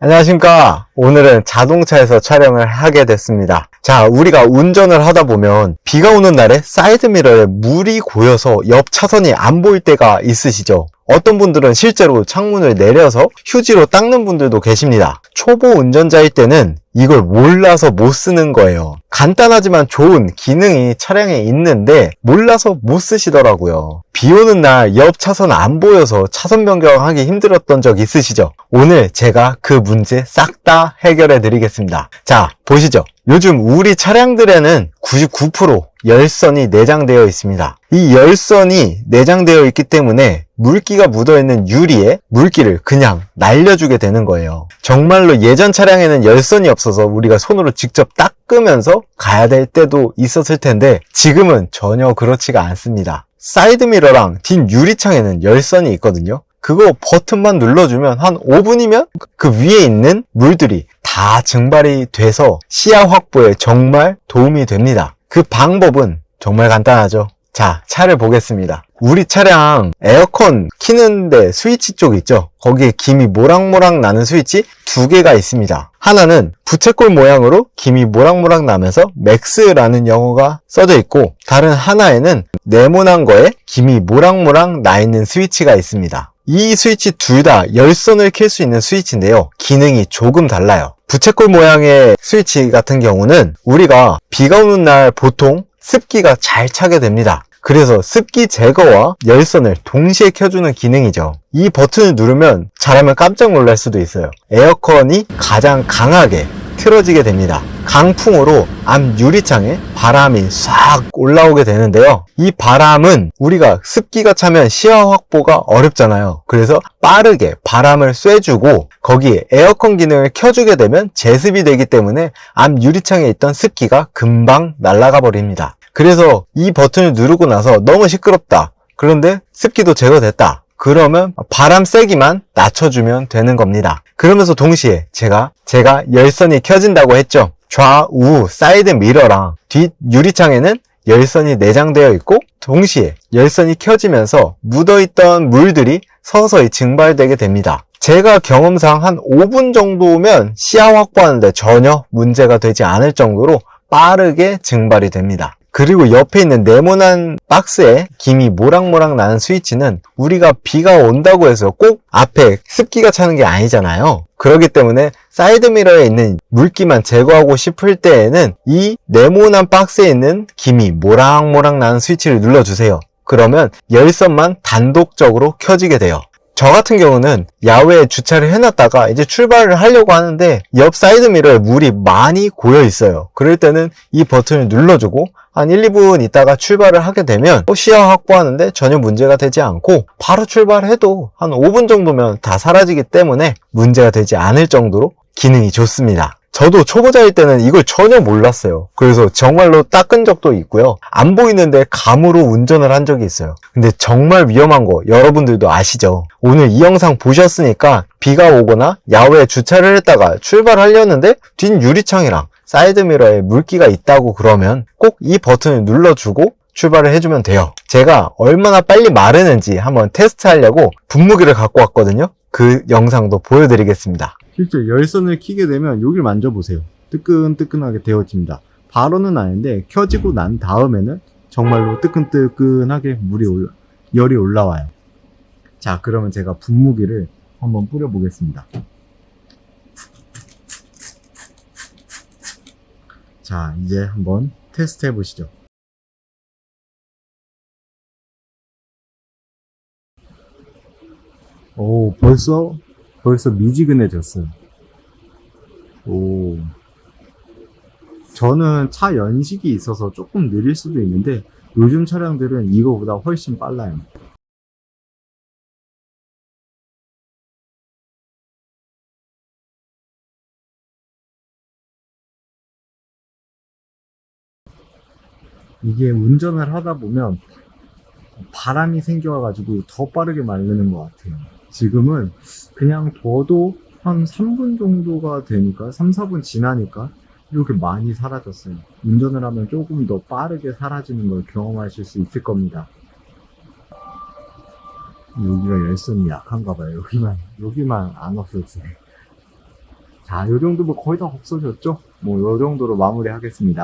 안녕하십니까. 오늘은 자동차에서 촬영을 하게 됐습니다. 자, 우리가 운전을 하다 보면 비가 오는 날에 사이드미러에 물이 고여서 옆 차선이 안 보일 때가 있으시죠? 어떤 분들은 실제로 창문을 내려서 휴지로 닦는 분들도 계십니다. 초보 운전자일 때는 이걸 몰라서 못 쓰는 거예요. 간단하지만 좋은 기능이 차량에 있는데 몰라서 못 쓰시더라고요. 비 오는 날 옆 차선 안 보여서 차선 변경하기 힘들었던 적 있으시죠? 오늘 제가 그 문제 싹 다 해결해 드리겠습니다. 자, 보시죠. 요즘 우리 차량들에는 99% 열선이 내장되어 있습니다. 이 열선이 내장되어 있기 때문에 물기가 묻어있는 유리에 물기를 그냥 날려주게 되는 거예요. 정말로 예전 차량에는 열선이 없어서 우리가 손으로 직접 닦으면서 가야 될 때도 있었을 텐데 지금은 전혀 그렇지가 않습니다. 사이드미러랑 뒷 유리창에는 열선이 있거든요. 그거 버튼만 눌러주면 한 5분이면 그 위에 있는 물들이 다 증발이 돼서 시야 확보에 정말 도움이 됩니다. 그 방법은 정말 간단하죠. 자, 차를 보겠습니다. 우리 차량 에어컨 키는데 스위치 쪽 있죠? 거기에 김이 모락모락 나는 스위치 두 개가 있습니다. 하나는 부채꼴 모양으로 김이 모락모락 나면서 맥스라는 영어가 써져 있고, 다른 하나에는 네모난 거에 김이 모락모락 나 있는 스위치가 있습니다. 이 스위치 둘 다 열선을 켤 수 있는 스위치인데요. 기능이 조금 달라요. 부채꼴 모양의 스위치 같은 경우는 우리가 비가 오는 날 보통 습기가 잘 차게 됩니다. 그래서 습기 제거와 열선을 동시에 켜주는 기능이죠. 이 버튼을 누르면 잘하면 깜짝 놀랄 수도 있어요. 에어컨이 가장 강하게 틀어지게 됩니다. 강풍으로 앞 유리창에 바람이 싹 올라오게 되는데요. 이 바람은 우리가 습기가 차면 시야 확보가 어렵잖아요. 그래서 빠르게 바람을 쐬주고 거기에 에어컨 기능을 켜주게 되면 제습이 되기 때문에 앞 유리창에 있던 습기가 금방 날아가 버립니다. 그래서 이 버튼을 누르고 나서 너무 시끄럽다. 그런데 습기도 제거됐다. 그러면 바람 세기만 낮춰주면 되는 겁니다. 그러면서 동시에 제가 열선이 켜진다고 했죠. 좌우 사이드 미러랑 뒷 유리창에는 열선이 내장되어 있고 동시에 열선이 켜지면서 묻어있던 물들이 서서히 증발되게 됩니다. 제가 경험상 한 5분 정도면 시야 확보하는데 전혀 문제가 되지 않을 정도로 빠르게 증발이 됩니다. 그리고 옆에 있는 네모난 박스에 김이 모락모락 나는 스위치는 우리가 비가 온다고 해서 꼭 앞에 습기가 차는 게 아니잖아요. 그렇기 때문에 사이드미러에 있는 물기만 제거하고 싶을 때에는 이 네모난 박스에 있는 김이 모락모락 나는 스위치를 눌러주세요. 그러면 열선만 단독적으로 켜지게 돼요. 저 같은 경우는 야외에 주차를 해놨다가 이제 출발을 하려고 하는데 옆 사이드미러에 물이 많이 고여 있어요. 그럴 때는 이 버튼을 눌러주고 한 1, 2분 있다가 출발을 하게 되면 시야 확보하는데 전혀 문제가 되지 않고 바로 출발해도 한 5분 정도면 다 사라지기 때문에 문제가 되지 않을 정도로 기능이 좋습니다. 저도 초보자일 때는 이걸 전혀 몰랐어요. 그래서 정말로 닦은 적도 있고요. 안 보이는데 감으로 운전을 한 적이 있어요. 근데 정말 위험한 거 여러분들도 아시죠? 오늘 이 영상 보셨으니까 비가 오거나 야외에 주차를 했다가 출발하려는데 뒷 유리창이랑 사이드미러에 물기가 있다고 그러면 꼭 이 버튼을 눌러주고 출발을 해주면 돼요. 제가 얼마나 빨리 마르는지 한번 테스트하려고 분무기를 갖고 왔거든요. 그 영상도 보여드리겠습니다. 실제 열선을 켜게 되면 여기를 만져보세요. 뜨끈뜨끈하게 데워집니다. 바로는 아닌데 켜지고 난 다음에는 정말로 뜨끈뜨끈하게 열이 올라와요. 자, 그러면 제가 분무기를 한번 뿌려보겠습니다. 자, 이제 한번 테스트 해보시죠. 오, 벌써 미지근해졌어요. 오. 저는 차 연식이 있어서 조금 느릴 수도 있는데 요즘 차량들은 이거보다 훨씬 빨라요. 이게 운전을 하다 보면 바람이 생겨가지고 더 빠르게 마르는 것 같아요. 지금은 그냥 둬도 한 3분 정도가 되니까 3, 4분 지나니까 이렇게 많이 사라졌어요. 운전을 하면 조금 더 빠르게 사라지는 걸 경험하실 수 있을 겁니다. 여기가 열선이 약한가 봐요. 여기만 안 없어졌어요. 자, 요 정도면 거의 다 없어졌죠? 뭐, 요 정도로 마무리 하겠습니다.